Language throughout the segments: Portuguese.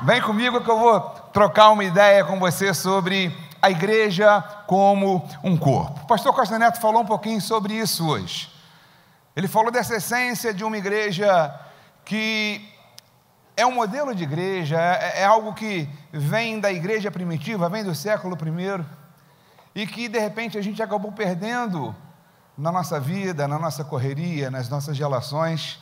Vem comigo que eu vou trocar uma ideia com você sobre a igreja como um corpo. O pastor Costa Neto falou um pouquinho sobre isso hoje. Ele falou dessa essência de uma igreja que é um modelo de igreja, é algo que vem da igreja primitiva, vem do século I, e que de repente a gente acabou perdendo na nossa vida, na nossa correria, nas nossas relações.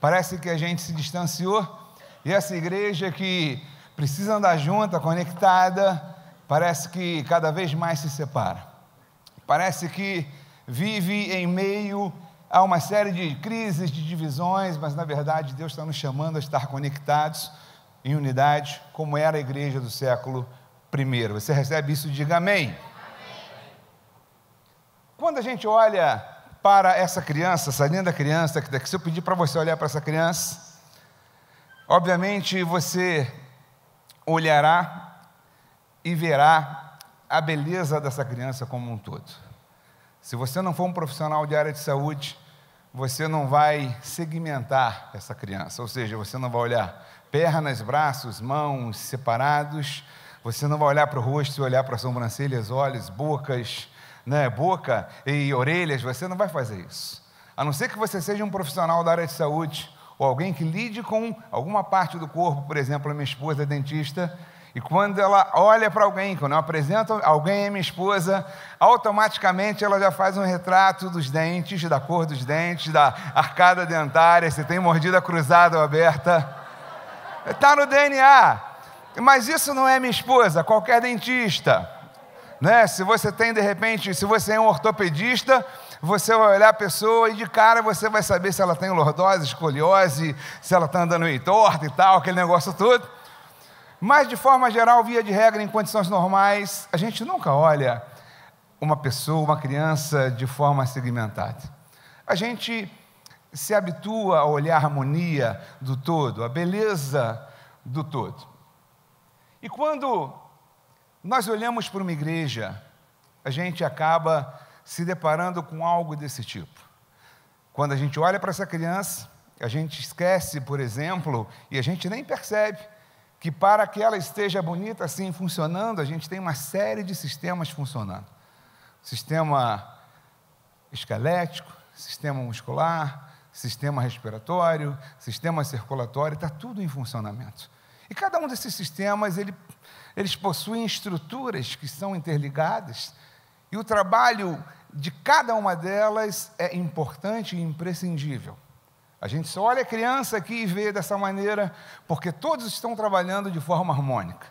Parece que a gente se distanciou, e essa igreja que precisa andar junta, conectada, parece que cada vez mais se separa. Parece que vive em meio a uma série de crises, de divisões, mas na verdade Deus está nos chamando a estar conectados em unidade, como era a igreja do século I. Você recebe isso? Diga amém. Amém. Quando a gente olha para essa criança, essa linda criança, que se eu pedir para você olhar para essa criança, obviamente você olhará e verá a beleza dessa criança como um todo. Se você não for um profissional de área de saúde, você não vai segmentar essa criança, ou seja, você não vai olhar pernas, braços, mãos separados, você não vai olhar para o rosto e olhar para as sobrancelhas, olhos, bocas, boca e orelhas, você não vai fazer isso. A não ser que você seja um profissional da área de saúde, ou alguém que lide com alguma parte do corpo. Por exemplo, a minha esposa é dentista, e quando ela olha para alguém, quando eu apresento alguém à minha esposa, automaticamente ela já faz um retrato dos dentes, da cor dos dentes, da arcada dentária, se tem mordida cruzada ou aberta. Está no DNA. Mas isso não é minha esposa, qualquer dentista. Se você tem, de repente, se você é um ortopedista, você vai olhar a pessoa e de cara você vai saber se ela tem lordose, escoliose, se ela está andando meio torta e tal, aquele negócio todo. Mas, de forma geral, via de regra, em condições normais, a gente nunca olha uma pessoa, uma criança, de forma segmentada. A gente se habitua a olhar a harmonia do todo, a beleza do todo. E quando nós olhamos para uma igreja, a gente acaba se deparando com algo desse tipo. Quando a gente olha para essa criança, a gente esquece, por exemplo, e a gente nem percebe, que para que ela esteja bonita assim, funcionando, a gente tem uma série de sistemas funcionando. Sistema esquelético, sistema muscular, sistema respiratório, sistema circulatório, está tudo em funcionamento. E cada um desses sistemas, eles possuem estruturas que são interligadas, e o trabalho de cada uma delas é importante e imprescindível. A gente só olha a criança aqui e vê dessa maneira, porque todos estão trabalhando de forma harmônica.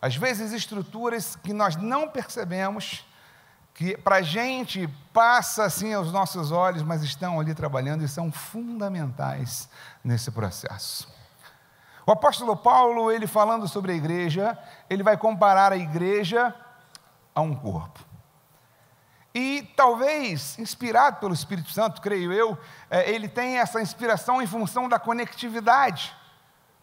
Às vezes, estruturas que nós não percebemos, que para a gente passa assim aos nossos olhos, mas estão ali trabalhando e são fundamentais nesse processo. O apóstolo Paulo, ele falando sobre a igreja, ele vai comparar a igreja a um corpo. E talvez, inspirado pelo Espírito Santo, creio eu, ele tem essa inspiração em função da conectividade,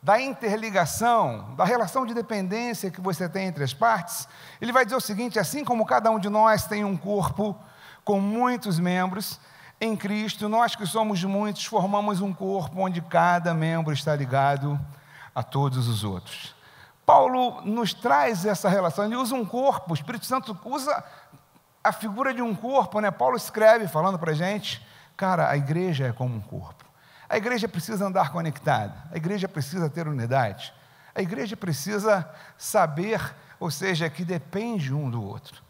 da interligação, da relação de dependência que você tem entre as partes. Ele vai dizer o seguinte: assim como cada um de nós tem um corpo com muitos membros, em Cristo, nós que somos muitos, formamos um corpo onde cada membro está ligado a todos os outros. Paulo nos traz essa relação, ele usa um corpo, o Espírito Santo usa a figura de um corpo, Paulo escreve falando para a gente, cara, a igreja é como um corpo. A igreja precisa andar conectada, a igreja precisa ter unidade, a igreja precisa saber, ou seja, que depende um do outro.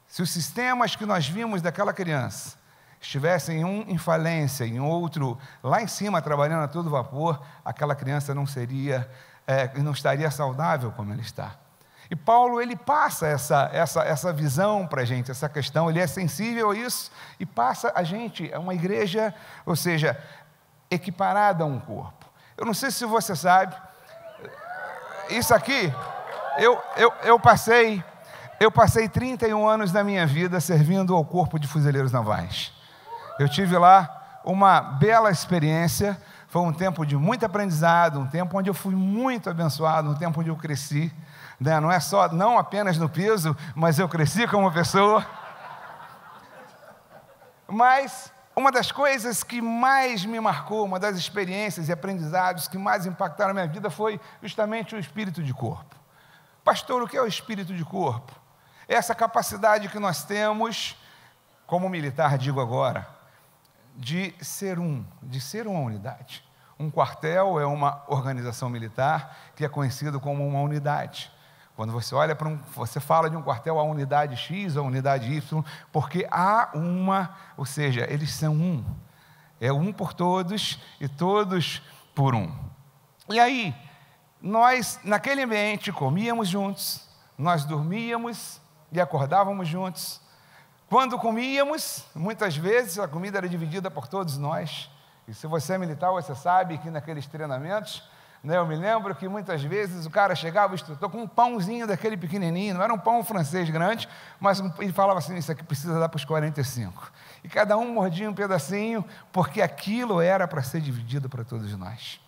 Se os sistemas que nós vimos daquela criança estivessem um em falência, em outro lá em cima trabalhando a todo vapor, aquela criança não estaria saudável como ela está. E Paulo, ele passa essa visão para a gente, essa questão, ele é sensível a isso e passa a gente, a uma igreja, ou seja, equiparada a um corpo. Eu não sei se você sabe, isso aqui, eu passei 31 anos da minha vida servindo ao Corpo de Fuzileiros Navais. Eu tive lá uma bela experiência, foi um tempo de muito aprendizado, um tempo onde eu fui muito abençoado, um tempo onde eu cresci, não apenas no piso, mas eu cresci como pessoa. Mas Uma das coisas que mais me marcou, uma das experiências e aprendizados que mais impactaram a minha vida foi justamente o espírito de corpo. Pastor, o que é o espírito de corpo? É essa capacidade que nós temos, como militar digo agora, de ser uma unidade. Um quartel é uma organização militar que é conhecido como uma unidade. Quando você olha você fala de um quartel, a unidade X, a unidade Y, porque há ou seja, eles são um. É um por todos e todos por um. E aí, nós, naquele ambiente, comíamos juntos, nós dormíamos e acordávamos juntos. Quando comíamos, muitas vezes a comida era dividida por todos nós. E se você é militar, você sabe que naqueles treinamentos, eu me lembro que muitas vezes o cara chegava, o instrutor, com um pãozinho daquele pequenininho, não era um pão francês grande, mas ele falava assim, isso aqui precisa dar para os 45. E cada um mordia um pedacinho, porque aquilo era para ser dividido para todos nós.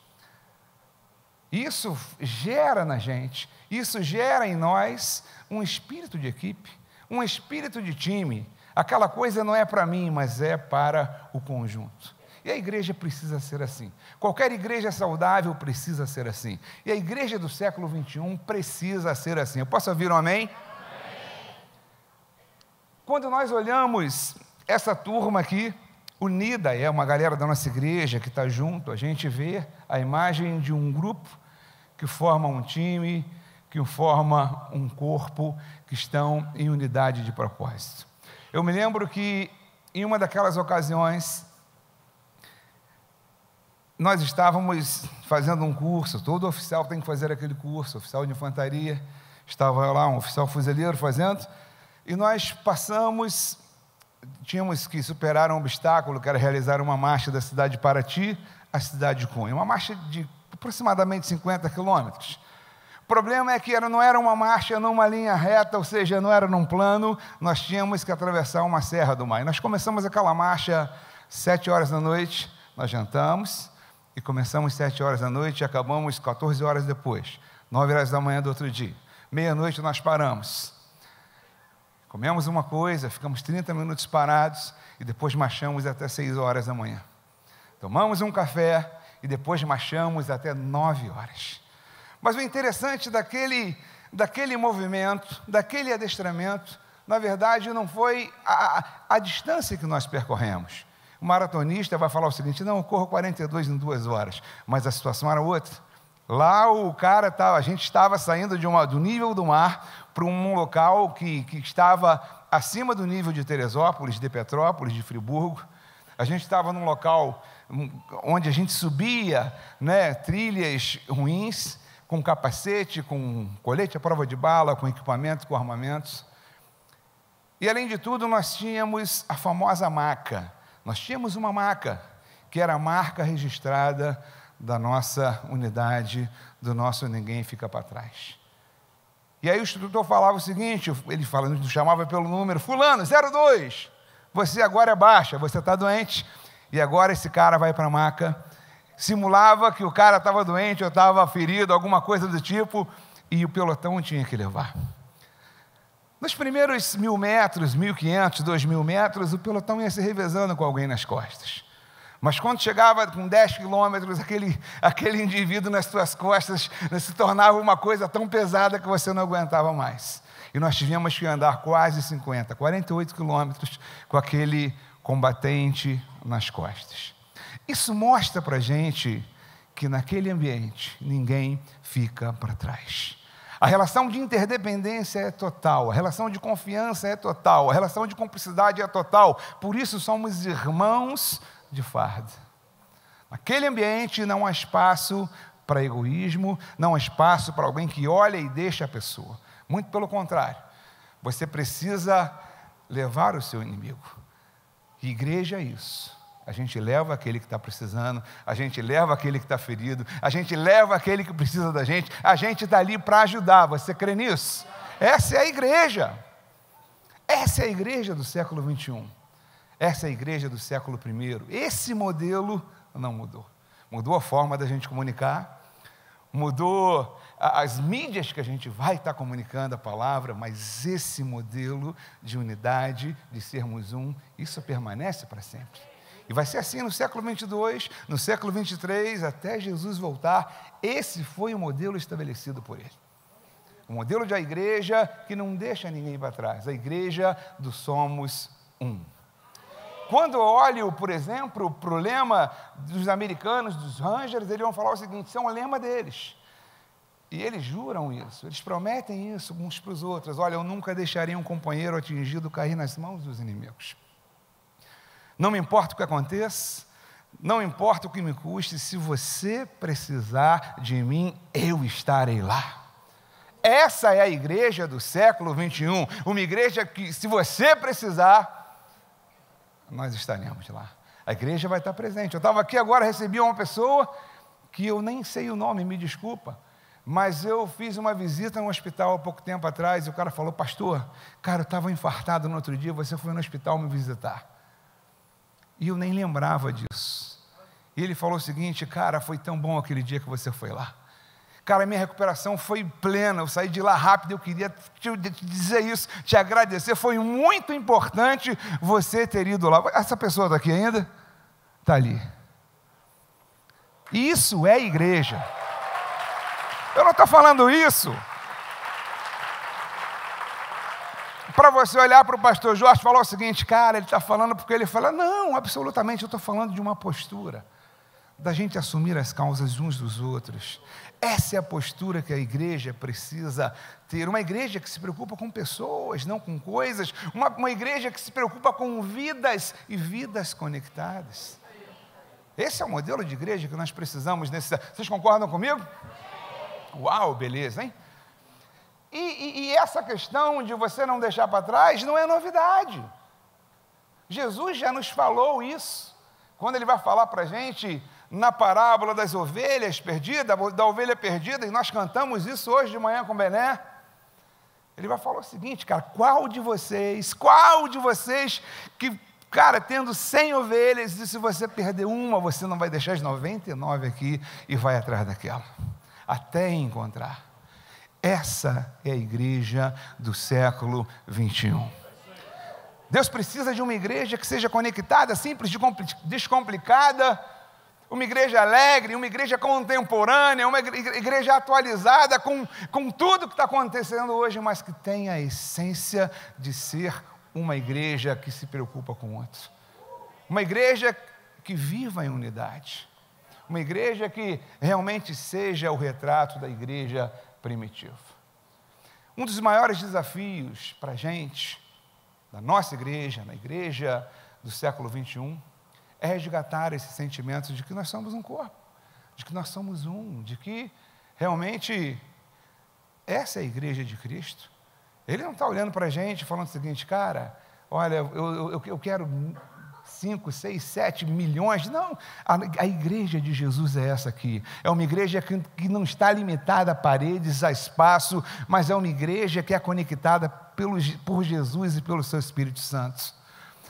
Isso gera na gente, isso gera em nós um espírito de equipe, um espírito de time. Aquela coisa não é para mim, mas é para o conjunto. E a igreja precisa ser assim. Qualquer igreja saudável precisa ser assim. E a igreja do século XXI precisa ser assim. Eu posso ouvir um amém? Amém. Quando nós olhamos essa turma aqui, unida, é uma galera da nossa igreja que está junto, a gente vê a imagem de um grupo que forma um time, que forma um corpo, que estão em unidade de propósito. Eu me lembro que em uma daquelas ocasiões, nós estávamos fazendo um curso, todo oficial tem que fazer aquele curso, oficial de infantaria, estava lá um oficial fuzileiro fazendo, e nós tínhamos que superar um obstáculo, que era realizar uma marcha da cidade de Paraty à cidade de Cunha, uma marcha de aproximadamente 50 quilômetros. O problema é que não era uma marcha numa linha reta, ou seja, não era num plano, nós tínhamos que atravessar uma serra do mar. E nós começamos aquela marcha 7 horas da noite, nós jantamos, e começamos 7 horas da noite e acabamos 14 horas depois, 9 horas da manhã do outro dia. Meia-noite nós paramos. Comemos uma coisa, ficamos 30 minutos parados e depois marchamos até 6 horas da manhã. Tomamos um café e depois marchamos até 9 horas. Mas o interessante daquele movimento, daquele adestramento, na verdade não foi a distância que nós percorremos. O maratonista vai falar o seguinte, não, eu corro 42 em 2 horas, mas a situação era outra. Lá a gente estava saindo do nível do mar para um local que estava acima do nível de Teresópolis, de Petrópolis, de Friburgo. A gente estava num local onde a gente subia, trilhas ruins, com capacete, com colete à prova de bala, com equipamento, com armamentos. E além de tudo, nós tínhamos a famosa maca. Nós tínhamos uma maca, que era a marca registrada da nossa unidade, do nosso ninguém fica para trás. E aí o instrutor falava o seguinte, ele nos chamava pelo número, fulano, 02, você agora é baixa, você está doente, e agora esse cara vai para a maca, simulava que o cara estava doente, ou estava ferido, alguma coisa do tipo, e o pelotão tinha que levar. Nos primeiros 1.000 metros, 1.500, 2.000 metros, o pelotão ia se revezando com alguém nas costas. Mas quando chegava com 10 quilômetros, aquele indivíduo nas suas costas se tornava uma coisa tão pesada que você não aguentava mais. E nós tivemos que andar quase 48 quilômetros com aquele combatente nas costas. Isso mostra para a gente que naquele ambiente ninguém fica para trás. A relação de interdependência é total, a relação de confiança é total, a relação de cumplicidade é total. Por isso somos irmãos de farda. Naquele ambiente não há espaço para egoísmo, não há espaço para alguém que olha e deixa a pessoa. Muito pelo contrário, você precisa levar o seu inimigo. E igreja é isso. A gente leva aquele que está precisando, a gente leva aquele que está ferido, a gente leva aquele que precisa da gente, a gente está ali para ajudar. Você crê nisso? Essa é a igreja. Essa é a igreja do século XXI. Essa é a igreja do século I. Esse modelo não mudou. Mudou a forma da gente comunicar, mudou as mídias que a gente vai estar comunicando a palavra, mas esse modelo de unidade, de sermos um, isso permanece para sempre. E vai ser assim no século 22, no século 23, até Jesus voltar. Esse foi o modelo estabelecido por ele. O modelo da igreja que não deixa ninguém para trás. A igreja do somos um. Quando eu olho, por exemplo, para o lema dos americanos, dos Rangers, eles vão falar o seguinte, isso é um lema deles. E eles juram isso, eles prometem isso uns para os outros. Olha, eu nunca deixarei um companheiro atingido cair nas mãos dos inimigos. Não me importa o que aconteça, não importa o que me custe, se você precisar de mim, eu estarei lá. Essa é a igreja do século 21, uma igreja que, se você precisar, nós estaremos lá. A igreja vai estar presente. Eu estava aqui agora, recebi uma pessoa que eu nem sei o nome, me desculpa, mas eu fiz uma visita no hospital há pouco tempo atrás e o cara falou, pastor, cara, eu estava infartado no outro dia, você foi no hospital me visitar. E eu nem lembrava disso. E ele falou o seguinte, cara, foi tão bom aquele dia que você foi lá. Cara, minha recuperação foi plena, eu saí de lá rápido, eu queria te dizer isso, te agradecer, foi muito importante você ter ido lá. Essa pessoa está aqui ainda? Está ali. Isso é igreja. Eu não estou falando isso para você olhar para o pastor Jorge e falar o seguinte, cara, ele está falando porque ele fala, não, absolutamente, eu estou falando de uma postura, da gente assumir as causas uns dos outros. Essa é a postura que a igreja precisa ter, uma igreja que se preocupa com pessoas, não com coisas, uma igreja que se preocupa com vidas e vidas conectadas. Esse é o modelo de igreja que nós precisamos. Vocês concordam comigo? Uau, beleza, hein? E essa questão de você não deixar para trás não é novidade. Jesus já nos falou isso, quando ele vai falar para a gente na parábola das ovelhas perdidas, da ovelha perdida, e nós cantamos isso hoje de manhã com o Bené. Ele vai falar o seguinte, cara, qual de vocês que, cara, tendo 100 ovelhas, e se você perder uma, você não vai deixar as 99 aqui e vai atrás daquela, até encontrar. Essa é a igreja do século 21. Deus precisa de uma igreja que seja conectada, simples, descomplicada, uma igreja alegre, uma igreja contemporânea, uma igreja atualizada com tudo que está acontecendo hoje, mas que tenha a essência de ser uma igreja que se preocupa com outros. Uma igreja que viva em unidade. Uma igreja que realmente seja o retrato da igreja primitiva. Um dos maiores desafios para a gente, da nossa igreja, na igreja do século 21, é resgatar esse sentimento de que nós somos um corpo, de que nós somos um, de que realmente essa é a igreja de Cristo. Ele não está olhando para a gente falando o seguinte, cara, olha, eu quero 5, 6, 7 milhões. Não, a igreja de Jesus é essa aqui. É uma igreja que não está limitada a paredes, a espaço, mas é uma igreja que é conectada por Jesus e pelo seu Espírito Santo.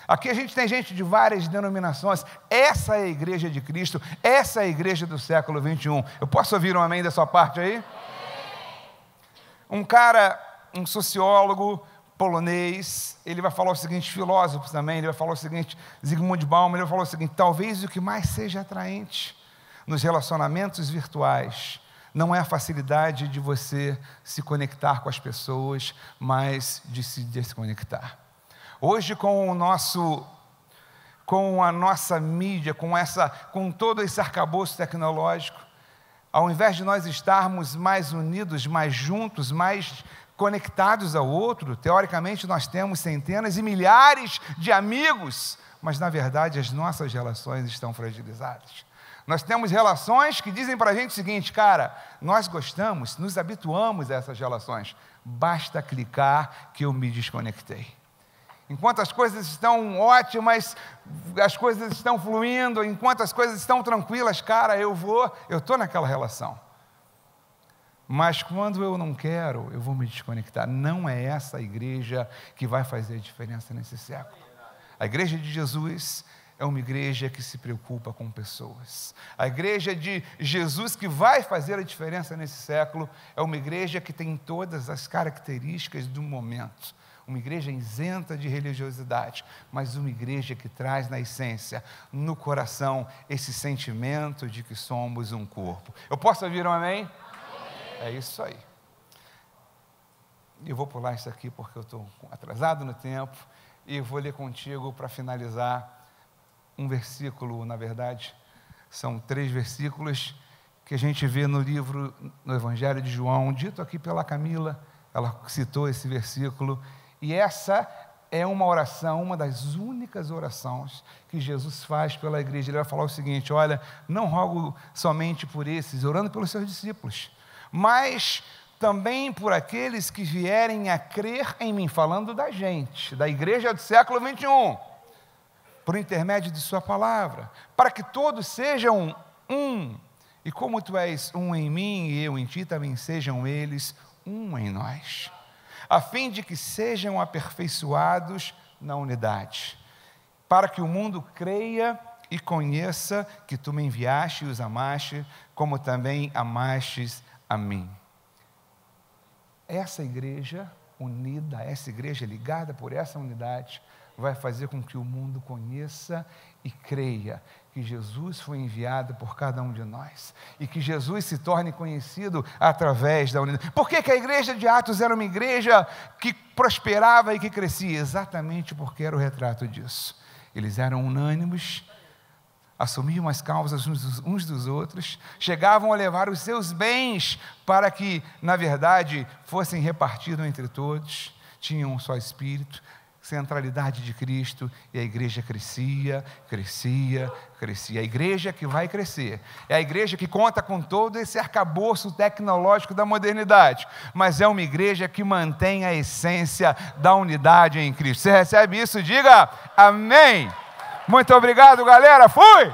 Aqui a gente tem gente de várias denominações. Essa é a igreja de Cristo, essa é a igreja do século 21. Eu posso ouvir um amém da sua parte aí? Um sociólogo polonês, ele vai falar o seguinte, filósofo também, ele vai falar o seguinte, Zygmunt Bauman, ele vai falar o seguinte, talvez o que mais seja atraente nos relacionamentos virtuais não é a facilidade de você se conectar com as pessoas, mas de se desconectar. Hoje com a nossa mídia, com todo esse arcabouço tecnológico, ao invés de nós estarmos mais unidos, mais juntos, mais conectados ao outro, teoricamente nós temos centenas e milhares de amigos, mas na verdade as nossas relações estão fragilizadas. Nós temos relações que dizem para a gente o seguinte, cara, nós gostamos, nos habituamos a essas relações, basta clicar que eu me desconectei. Enquanto as coisas estão ótimas, as coisas estão fluindo, enquanto as coisas estão tranquilas, cara, eu estou naquela relação. Mas quando eu não quero, eu vou me desconectar. Não é essa a igreja que vai fazer a diferença nesse século. A igreja de Jesus é uma igreja que se preocupa com pessoas. A igreja de Jesus que vai fazer a diferença nesse século é uma igreja que tem todas as características do momento. uma igreja isenta de religiosidade, mas uma igreja que traz na essência, no coração, esse sentimento de que somos um corpo. Eu posso ouvir um amém? Amém. É isso aí. Eu vou pular isso aqui porque eu estou atrasado no tempo e vou ler contigo para finalizar um versículo, na verdade, são 3 versículos que a gente vê no livro, no Evangelho de João, dito aqui pela Camila, ela citou esse versículo, e essa é uma oração, uma das únicas orações que Jesus faz pela igreja. Ele vai falar o seguinte: olha, não rogo somente por esses, orando pelos seus discípulos, mas também por aqueles que vierem a crer em mim, falando da gente, da igreja do século 21, por intermédio de sua palavra, para que todos sejam um, e como tu és um em mim e eu em ti, também sejam eles um em nós, a fim de que sejam aperfeiçoados na unidade, para que o mundo creia e conheça que tu me enviaste e os amaste, como também amastes a mim. Essa igreja unida, essa igreja ligada por essa unidade, vai fazer com que o mundo conheça e creia que Jesus foi enviado por cada um de nós e que Jesus se torne conhecido através da unidade. Por que a igreja de Atos era uma igreja que prosperava e que crescia? Exatamente porque era o retrato disso. Eles eram unânimes, assumiam as causas uns dos outros, chegavam a levar os seus bens para que, na verdade, fossem repartidos entre todos, tinham um só espírito, centralidade de Cristo, e a igreja crescia, crescia, crescia. A igreja que vai crescer é a igreja que conta com todo esse arcabouço tecnológico da modernidade, mas é uma igreja que mantém a essência da unidade em Cristo. Você recebe isso? Diga amém! Muito obrigado, galera. Fui!